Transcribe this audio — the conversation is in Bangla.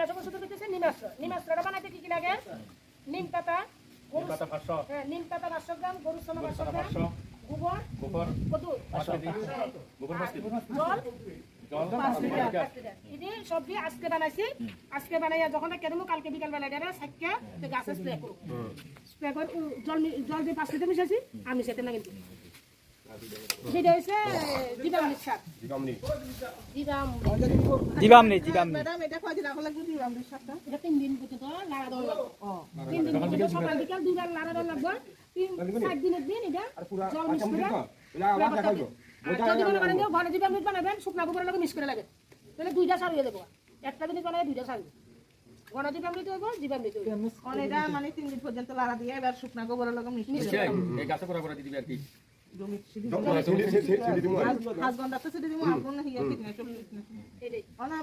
কীটনাশক ওষুধ হচ্ছে নিমাস্ত্র। নিমাস্ত্রটা বানাইতে কি কি লাগে? নিম পাতা, নিম পাতা 500, হ্যাঁ নিম পাতা 500 গ্রাম, গরুর ছানা 500 গ্রাম, 500, গোবর গোবর কত? 5 কেজি, গোবর 5 কেজি, জল জল 5 5 লিটার। লিটার। এটি সব দিয়ে আজকে বানাইছি। আজকে বানাইয়া যখন কেটে কালকে বিকাল বেলা এটা সাইকে গাছে স্প্রে করব। স্প্রে করে জল দিয়ে 5 লিটার মিশাইছি, আমি সেটা না কিন্তু যেটা হচ্ছে জীবামৃত সার। জীবামৃত ম্যাডাম এটা কয়দিন আগে লাগবে জীবামৃত সারটা? এটা 3 দিন পর্যন্ত লাড়া দেওয়া লাগবে। 3 দিন পর্যন্ত সকাল বিকাল 2 বার লাড়া দেওয়া লাগবে। 4 দিনের দিন এটা জল মিক্স করে যদি মনে করেন যে ঘরে জীবামৃত বানাবেন শুকনা গোবরের লগে মিক্স করে লাগবে, তাহলে 2টা সার হয়ে যাবে। একটা জিনিস বানায় 2টা সার ঘন জীবামৃত হইব, জীবামৃত হইব। এটা মানে 3 দিন পর্যন্ত লাড়া দিয়ে এবার শুকনা গোবরের লগে মিক্স করে এই গাছে করে দিবি আর কি। জমি হাজ গন্ডা তো সেটা দিমু আগুন হিয়া ঠিক না চলে এটাই অনা